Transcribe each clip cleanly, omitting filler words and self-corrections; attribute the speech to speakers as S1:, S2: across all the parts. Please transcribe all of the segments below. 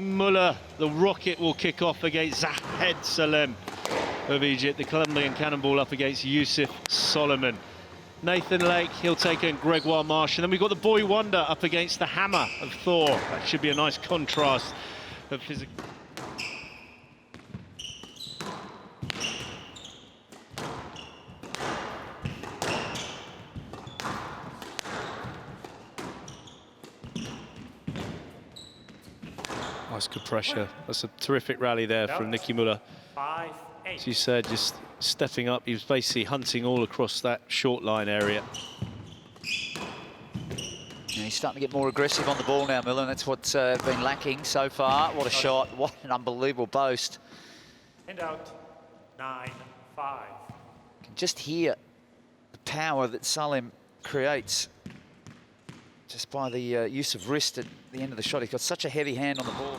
S1: Mueller, the rocket, will kick off against Zahed Salem of Egypt. The Colombian cannonball up against Youssef, Soliman. Nathan Lake, he'll take in Gregoire, Marche. And then we've got the boy wonder up against the hammer of Thor. That should be a nice contrast of physical. Nice good pressure. That's a terrific rally there from Mueller. As you said, just stepping up. He was basically hunting all across that short line area.
S2: And he's starting to get more aggressive on the ball now, Mueller, and that's what's been lacking so far. What a shot. What an unbelievable boast.
S3: And out, 9-5.
S2: You can just hear the power that Salem creates just by the use of wrist at the end of the shot. He's got such a heavy hand on the ball.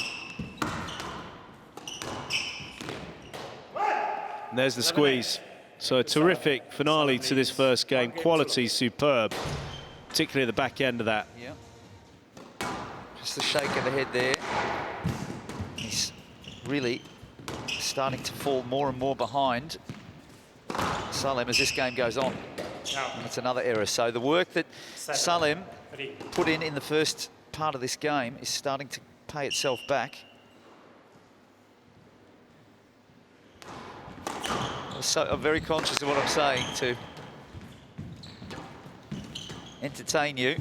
S1: And there's the squeeze. So a terrific finale to this first game. Quality superb, particularly at the back end of that.
S2: Yeah. Just the shake of the head there. He's really starting to fall more and more behind Salem as this game goes on. And it's another error. So the work that Salem put in the first part of this game is starting to pay itself back. So I'm very conscious of what I'm saying to entertain you.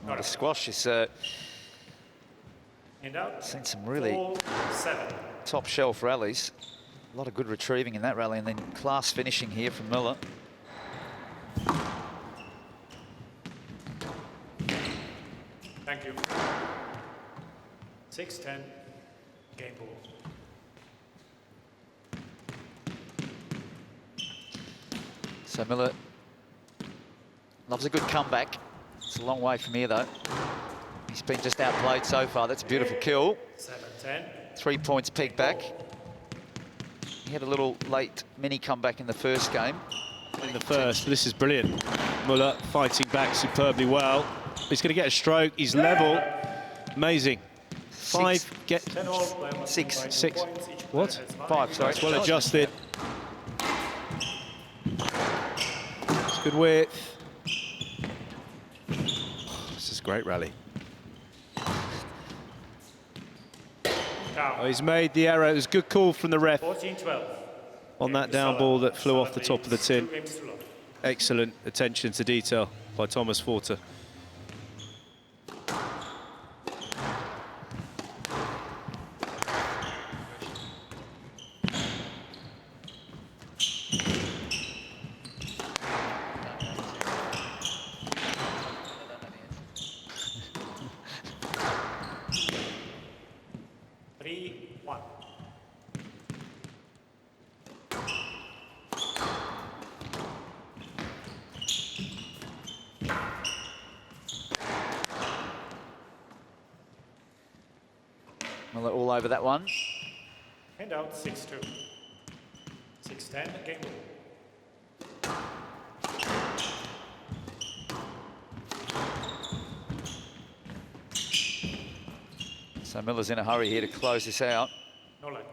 S2: Well, the squash is seen some really top shelf rallies. A lot of good retrieving in that rally, and then class finishing here from Mueller.
S3: Thank you. 6-10, game ball.
S2: So Mueller loves a good comeback. It's a long way from here, though. He's been just outplayed so far. That's a beautiful kill.
S3: 7-10.
S2: 3 points pegged back. He had a little late mini comeback in the first game.
S1: In the first, this is brilliant. Mueller fighting back superbly well. He's going to get a stroke. He's level. Amazing. Six. What?
S2: 5, sorry.
S1: It's well adjusted. It's good width. This is a great rally. Oh, he's made the error. It was a good call from the ref
S3: 14-12.
S1: on that down ball that flew off the top of the tin. Excellent attention to detail by Thomas Forter.
S2: Mueller all over that one.
S3: And out, 6-2. 6-10, game ball.
S2: So Mueller's in a hurry here to close this out.
S3: No light.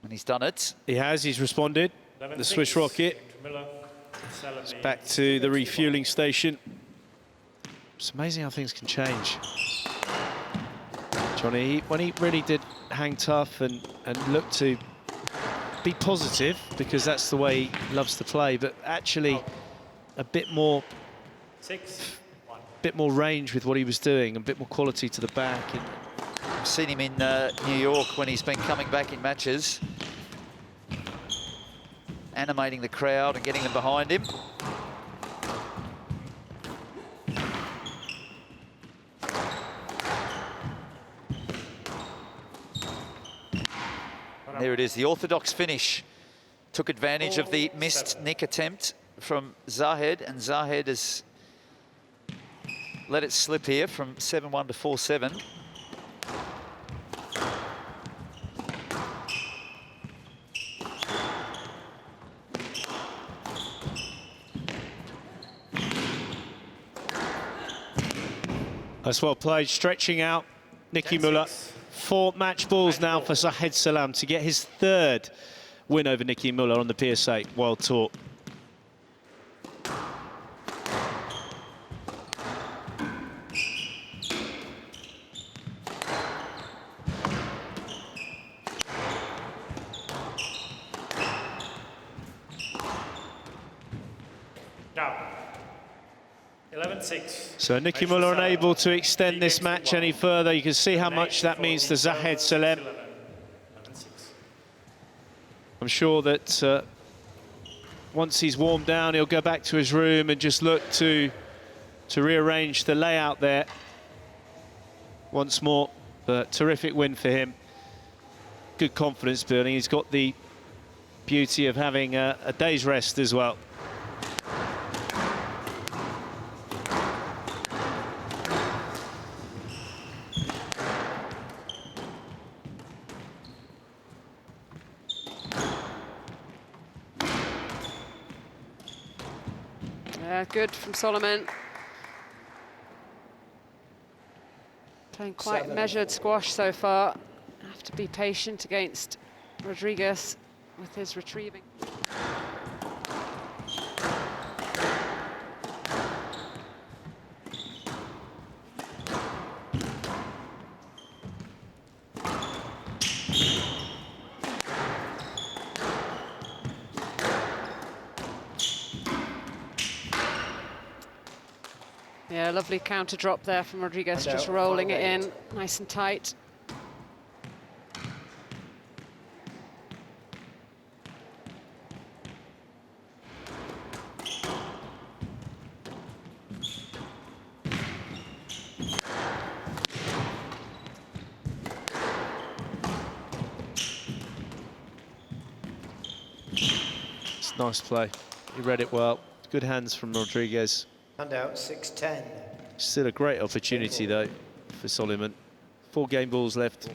S2: And he's done it.
S1: He has, he's responded. The Swiss rocket. It's back to the refueling station. It's amazing how things can change. Johnny, when he really did hang tough and look to be positive, because that's the way he loves to play, but actually a bit more range with what he was doing, a bit more quality to the back.
S2: I've seen him in New York when he's been coming back in matches, animating the crowd and getting them behind him. There it is, the orthodox finish. Took advantage of the missed nick attempt from Zahed, and Zahed has let it slip here from 7-1 to 4-7.
S1: That's well played, stretching out Nicky Mueller. 4 match balls now for Zahed Salem to get his 3rd win over Nicky Mueller on the PSA World Tour.
S3: Down. 11-6.
S1: So Nicky Mueller unable to extend this match any further. You can see how much that means to Zahed Salem.
S3: 11-6.
S1: I'm sure that once he's warmed down, he'll go back to his room and just look to rearrange the layout there once more. But terrific win for him. Good confidence building. He's got the beauty of having a day's rest as well.
S4: Good from Soliman. Playing quite measured squash so far. Have to be patient against Rodriguez with his retrieving. Yeah, lovely counter drop there from Rodriguez, just rolling it in nice and tight.
S1: It's nice play. He read it well. Good hands from Rodriguez.
S5: And out 6-10.
S1: Still a great opportunity though for Soliman. 4 game balls left.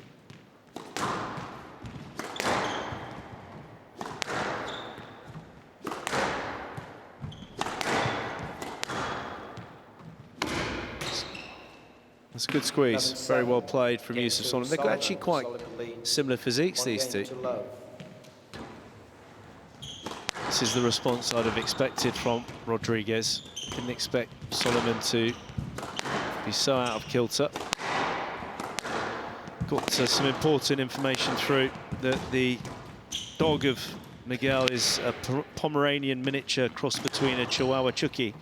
S1: That's a good squeeze. Very well played from Youssef Soliman. They've got actually quite similar physiques, these two. This is the response I'd have expected from Rodriguez. Didn't expect Soliman to be so out of kilter. Got some important information through that the dog of Miguel is a Pomeranian miniature cross between a Chihuahua Chucky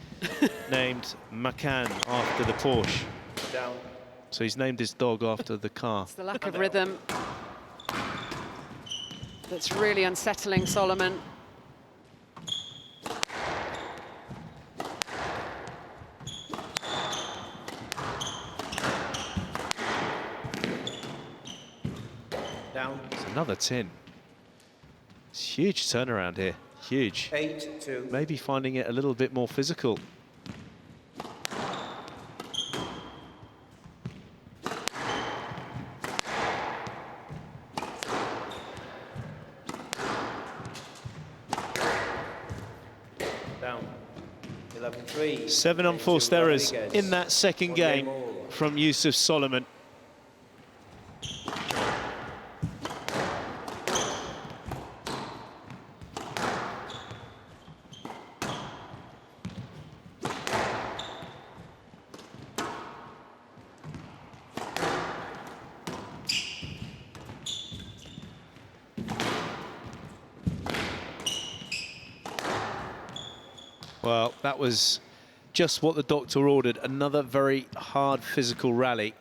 S1: named Macan after the Porsche.
S5: Down.
S1: So he's named his dog after the car.
S4: It's the lack of rhythm that's really unsettling Soliman.
S5: Down.
S1: It's another 10. It's huge turnaround here. Huge.
S5: 8-2.
S1: Maybe finding it a little bit more physical.
S5: Down. 11-3.
S1: 7 unforced errors in that second game from Youssef Soliman. Well, that was just what the doctor ordered. Another very hard physical rally.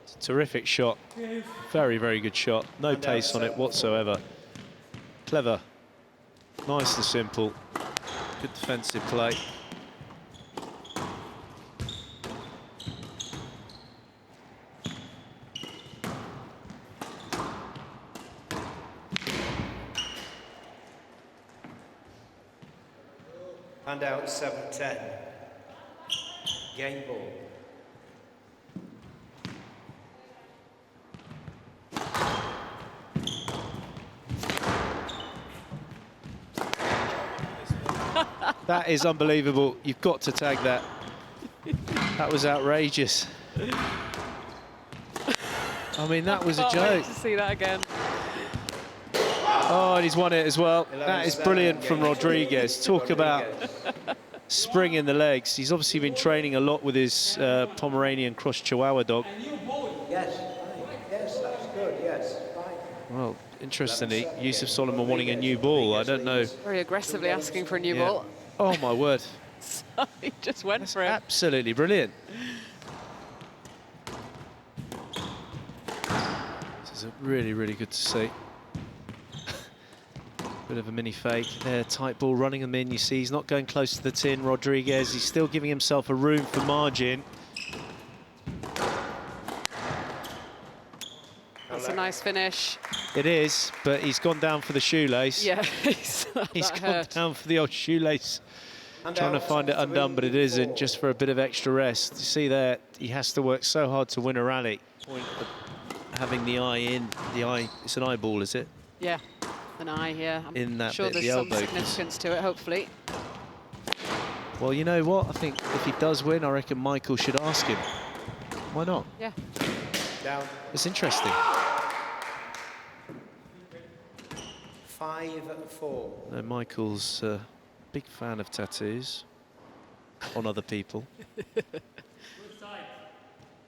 S1: It's a terrific shot. Very, very good shot. No pace on it whatsoever. Clever. Nice and simple. Good defensive play.
S5: And out 7-10. Game ball.
S1: That is unbelievable. You've got to tag that. That was outrageous. I mean, that was a
S4: Can't wait
S1: joke.
S4: to see that again.
S1: Oh, and he's won it as well. That is brilliant from Rodriguez. Talk about spring in the legs. He's obviously been training a lot with his Pomeranian cross Chihuahua dog.
S5: Yes, yes, that's good, yes.
S1: Well, interestingly, Youssef Soliman wanting a new ball. I don't know.
S4: Very aggressively asking for a new
S1: Yeah.
S4: ball.
S1: Oh, my word.
S4: So he just went
S1: That's
S4: for it.
S1: absolutely brilliant. This is really, really good to see. Bit of a mini fake there, tight ball running him in. You see he's not going close to the tin, Rodriguez. He's still giving himself a room for margin.
S4: That's a nice finish.
S1: It is, but he's gone down for the shoelace.
S4: Yeah,
S1: He's
S4: that
S1: gone
S4: hurt.
S1: down for the old shoelace. Trying to find it undone, but it isn't, just for a bit of extra rest. You see there, he has to work so hard to win a rally. Point of having the eye in, the eye, it's an eyeball, is it?
S4: Yeah, an eye here. I'm
S1: In that
S4: sure
S1: bit,
S4: there's
S1: the
S4: some
S1: elbow,
S4: significance to it, hopefully.
S1: Well, you know what? I think if he does win, I reckon Michael should ask him. Why not?
S4: Yeah.
S5: Down.
S1: It's interesting.
S5: 5-4.
S1: No, Michael's a big fan of tattoos on other people.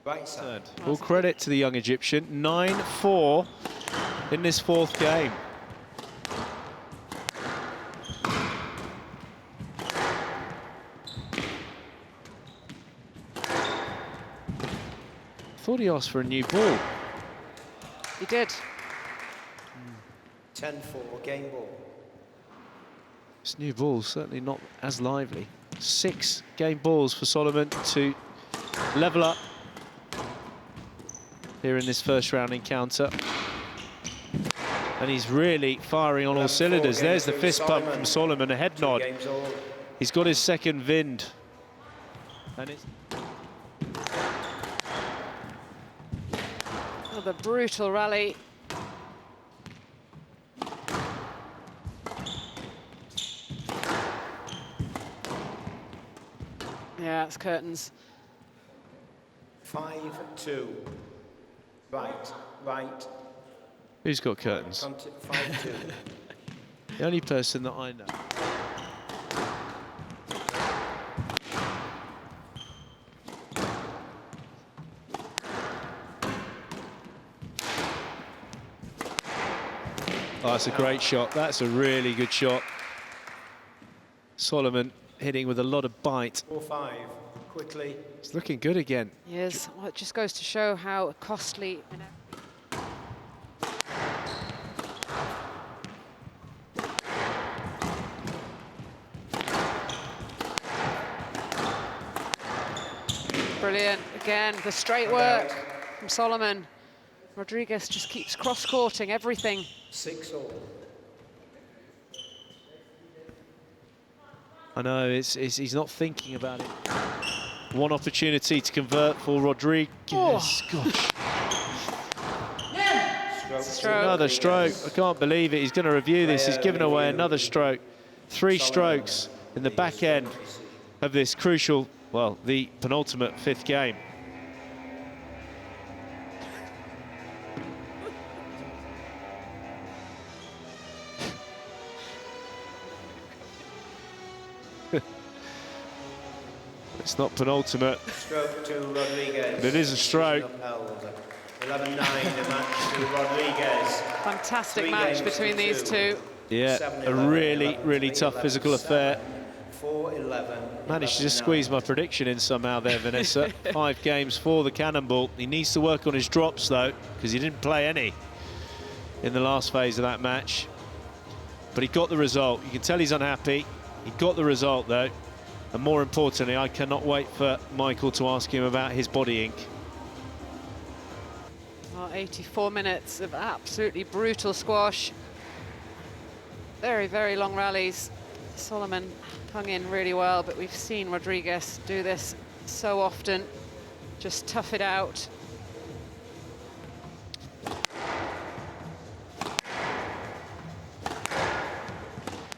S5: Right side.
S1: Full credit to the young Egyptian. 9-4 in this fourth game. Thought he asked for a new ball.
S4: He did.
S5: 10-4, game ball.
S1: This new ball certainly not as lively. 6 game balls for Soliman to level up here in this first round encounter. And he's really firing on all cylinders. There's the fist pump from Soliman, a head nod. He's got his second vind. And it's
S4: Another brutal rally. Yeah, it's curtains.
S5: 5-2. Right, right.
S1: who's got curtains?
S5: 5-2.
S1: The only person that I know. Oh, that's a great shot. That's a really good shot. Soliman hitting with a lot of bite.
S5: 4-5. Quickly.
S1: It's looking good again.
S4: Yes, well, it just goes to show how costly. Brilliant. Again, the straight work from Soliman. Rodriguez just keeps cross-courting everything.
S5: 6-all.
S1: I know, he's not thinking about it. One opportunity to convert for Rodriguez.
S4: Oh.
S1: Gosh.
S4: Stroke.
S1: Another stroke. I can't believe it. He's going to review this. He's given away another stroke. 3 strokes in the back end of this crucial, well, the penultimate 5th game. It's not penultimate.
S5: Stroke to Rodriguez.
S1: But it is a stroke.
S5: 11-9 the match to Rodriguez.
S4: Fantastic
S5: 3
S4: match
S5: games
S4: between
S5: to
S4: these
S5: 2.
S4: two.
S1: Yeah,
S5: 7-11,
S1: a really,
S5: 11-3,
S1: really tough physical
S5: 11-7,
S1: affair.
S5: 4-11.
S1: Managed to just
S5: 11-9.
S1: squeeze my prediction in somehow there, Vanessa. 5 games for the Cannonball. He needs to work on his drops, though, because he didn't play any in the last phase of that match. But he got the result. You can tell he's unhappy. He got the result, though. And more importantly, I cannot wait for Michael to ask him about his body ink.
S4: Well, 84 minutes of absolutely brutal squash. Very, very long rallies. Soliman hung in really well, but we've seen Rodriguez do this so often. Just tough it out.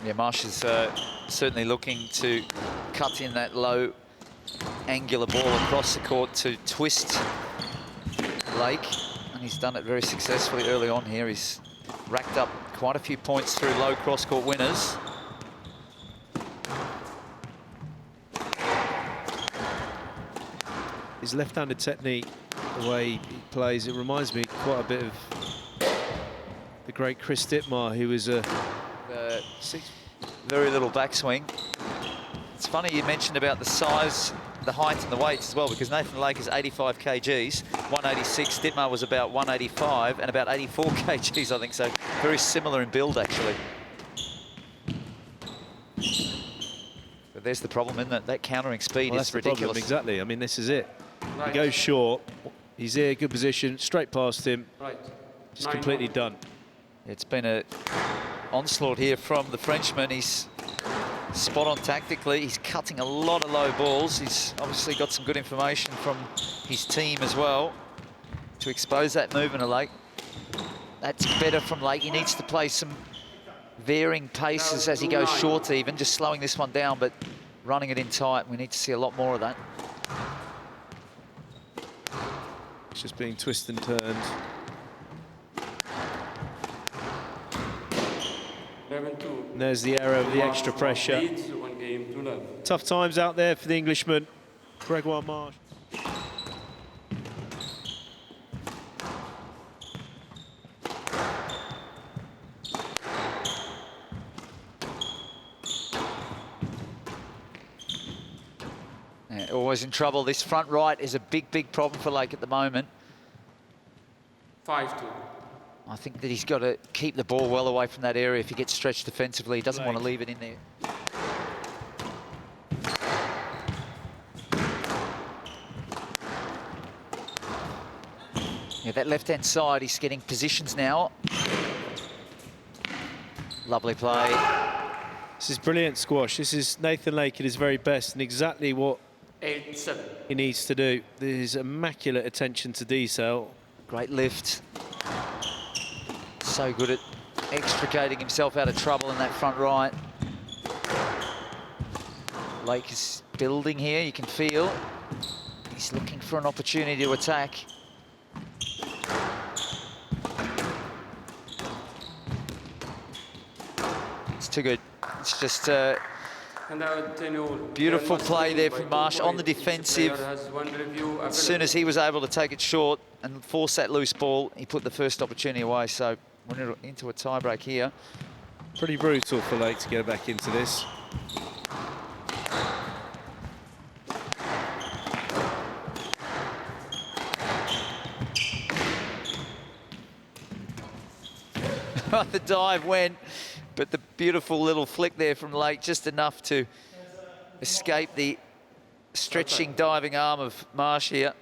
S2: Yeah, Marche is certainly looking to cut in that low angular ball across the court to twist Lake, and he's done it very successfully early on here. He's racked up quite a few points through low cross-court winners.
S1: His left-handed technique, the way he plays, it reminds me quite a bit of the great Chris Dittmar, who was a
S2: very little backswing. It's funny you mentioned about the size, the height and the weights as well, because Nathan Lake is 85 kgs, 186. Dittmar was about 185 and about 84 kgs, I think, so very similar in build, actually. But there's the problem, isn't it? That countering speed is ridiculous.
S1: Problem, exactly. I mean, this is it. He goes short. He's here, good position, straight past him. Just completely done.
S2: It's been a onslaught here from the Frenchman. He's spot on tactically. He's cutting a lot of low balls. He's obviously got some good information from his team as well to expose that movement of Lake. That's better from Lake. He needs to play some varying paces as he goes short even, just slowing this one down, but running it in tight. We need to see a lot more of that.
S1: It's just being twisted and turned.
S3: 11-2.
S1: And there's the error of the extra pressure.
S3: Leads 1 game to none.
S1: Tough times out there for the Englishman, Gregoire Marche.
S2: Yeah, always in trouble. This front right is a big, big problem for Lake at the moment.
S3: 5-2.
S2: I think that he's got to keep the ball well away from that area. If he gets stretched defensively, he doesn't want to leave it in there. Yeah, that left-hand side, he's getting positions now. Lovely play.
S1: This is brilliant squash. This is Nathan Lake at his very best and exactly what
S3: 8-7.
S1: he needs to do. There's immaculate attention to detail.
S2: Great lift. So good at extricating himself out of trouble in that front right. Lake is building here, you can feel. He's looking for an opportunity to attack. It's too good. It's just beautiful play there from Marche on the defensive. As soon as he was able to take it short and force that loose ball, he put the first opportunity away. So we're into a tie-break here.
S1: Pretty brutal for Lake to get back into this.
S2: The dive went, but the beautiful little flick there from Lake, just enough to escape the stretching diving arm of Marche here.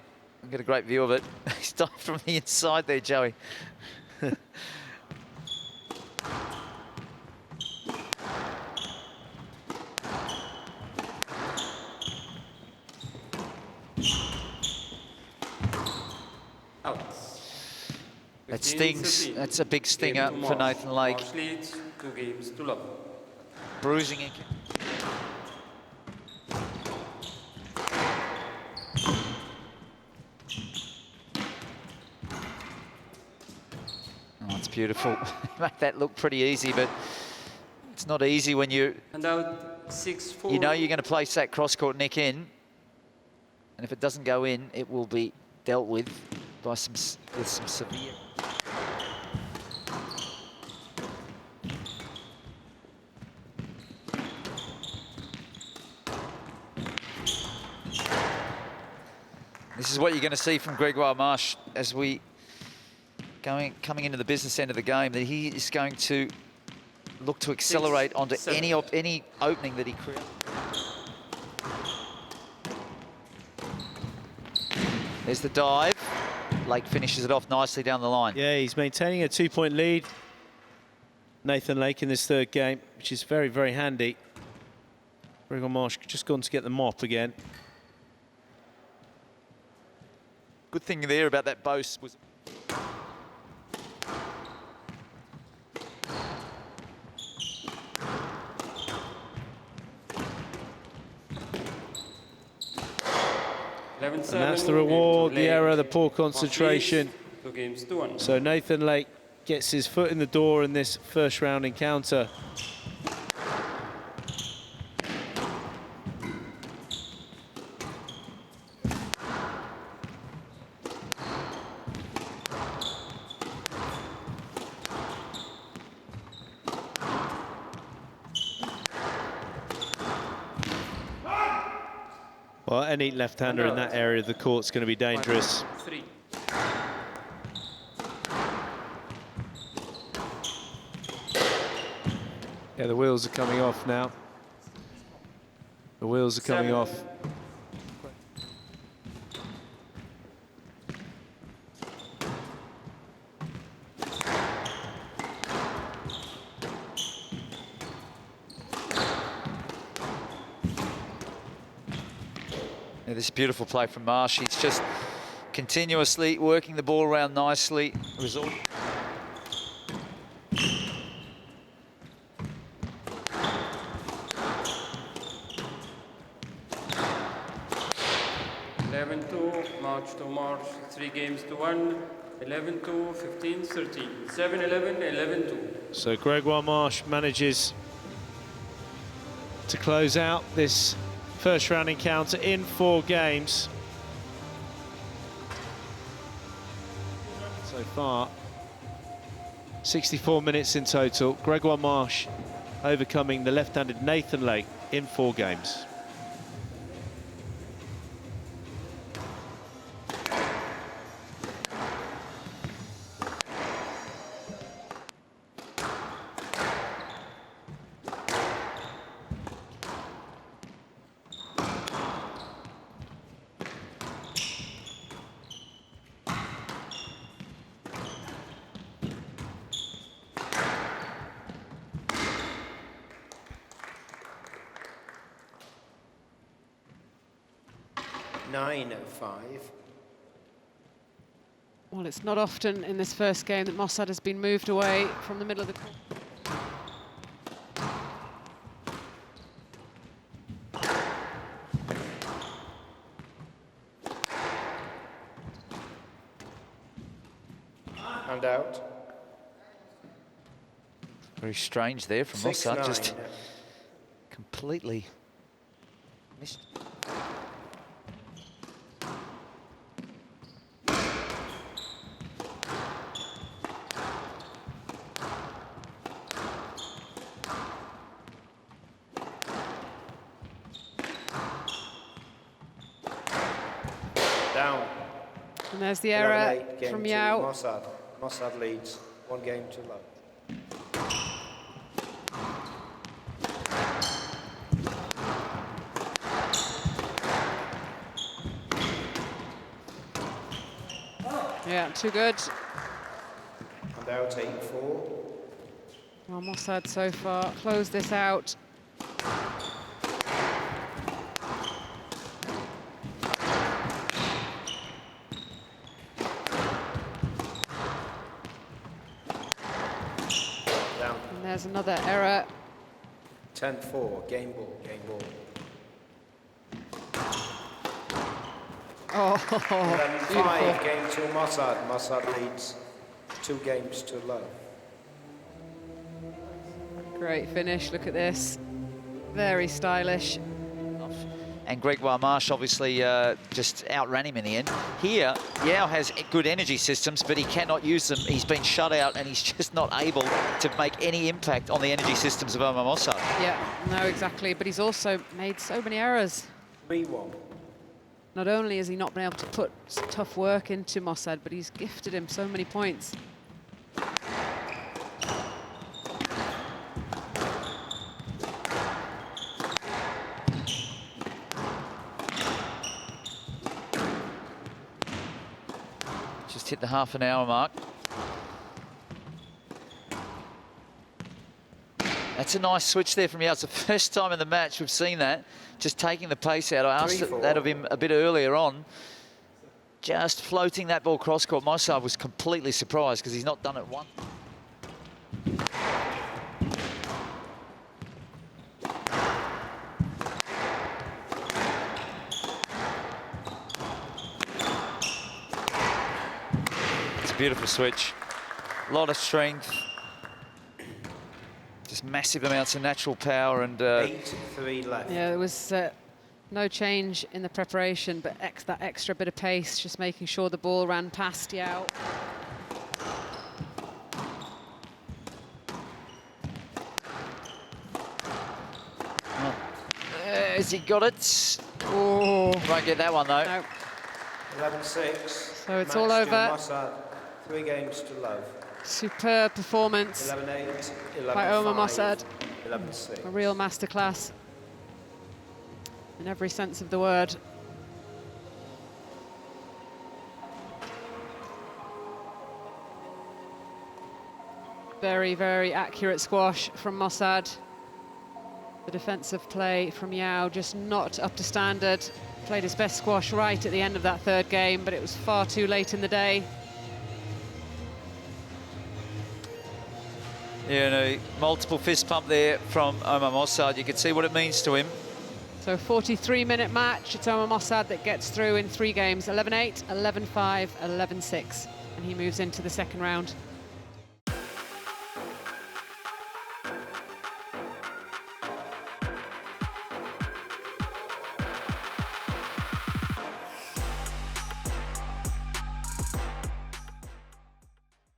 S2: I'll get a great view of it. He's dived from the inside there, Joey. That stings. That's a big stinger for Nathan Lake.
S3: Marche leads 2 games to love.
S2: Bruising it. Oh, it's beautiful. Make that look pretty easy, but it's not easy when you
S3: Handout 6-4.
S2: you know you're going to place that cross-court nick in, and if it doesn't go in, it will be dealt with by some severe. This is what you're going to see from Gregoire Marche as we coming into the business end of the game, that he is going to look to accelerate onto any opening that he creates. There's the dive. Lake finishes it off nicely down the line.
S1: Yeah, he's maintaining a 2-point lead, Nathan Lake, in this third game, which is very, very handy. Gregoire Marche just gone to get the mop again.
S2: Good thing there about that boast was...
S1: And that's the reward, the error, the poor concentration.
S3: 2 games to 1.
S1: So Nathan Lake gets his foot in the door in this first round encounter. Well, any left-hander in that area of the court's going to be dangerous.
S3: 3.
S1: Yeah, the wheels are coming off now. The wheels are coming
S3: 7.
S1: off.
S2: This beautiful play from Marche. He's just continuously working the ball around nicely. Resort.
S3: March to March, 3 games to 1, 11-2, 15-13, 7-11, 11-2.
S1: So Gregoire Marche manages to close out this first round encounter in 4 games. So far, 64 minutes in total. Gregoire Marche overcoming the left-handed Nathan Lake in 4 games.
S4: Well, it's not often in this first game that Mosaad has been moved away from the middle of the court.
S5: And out.
S2: Very strange there from Mosaad, just completely missed.
S5: Down.
S4: And there's the error
S5: 11-8, game
S4: from
S5: to
S4: Yao.
S5: Mosaad. Mosaad leads 1 game too low.
S4: Yeah, too good.
S5: And out 8-4.
S4: Well, Mosaad so far closed this out.
S5: Down.
S4: And there's another error.
S5: 10-4. Game ball. Game ball.
S4: Oh,
S5: 11-5.
S4: beautiful.
S5: Game to Mosaad. Mosaad leads 2 games too low.
S4: Great finish, look at this. Very stylish.
S2: And Gregoire Marche obviously just outran him in the end. Here, Yao has good energy systems, but he cannot use them. He's been shut out, and he's just not able to make any impact on the energy systems of Omar Mosaad.
S4: Yeah, no, exactly. But he's also made so many errors.
S5: 3-1.
S4: Not only has he not been able to put tough work into Mosaad, but he's gifted him so many points.
S2: Just hit the half-an-hour mark. That's a nice switch there from Yao. It's the first time in the match we've seen that, just taking the pace out. I asked
S5: 3-4.
S2: that of him a bit earlier on. just floating that ball cross-court. Mosaad was completely surprised because he's not done it once. It's a beautiful switch. A lot of strength. Just massive amounts of natural power and...
S5: 8-3 left.
S4: Yeah, there was no change in the preparation, but that extra bit of pace, just making sure the ball ran past Yao.
S2: Has he got it?
S4: Oh,
S2: Won't get that one though.
S4: no.
S5: 11-6.
S4: So it's
S5: Match
S4: all
S5: to
S4: over.
S5: Mosaad. 3 games to love.
S4: Superb performance
S5: 11-8, 11-5,
S4: by Omar Mosaad.
S5: 11-6.
S4: A real masterclass in every sense of the word. Very, very accurate squash from Mosaad. The defensive play from Yao just not up to standard. Played his best squash right at the end of that third game, but it was far too late in the day.
S2: Yeah, no, multiple fist pump there from Omar Mosaad. You can see what it means to him.
S4: So 43-minute match. It's Omar Mosaad that gets through in 3 games, 11-8, 11-5, 11-6. And he moves into the second round.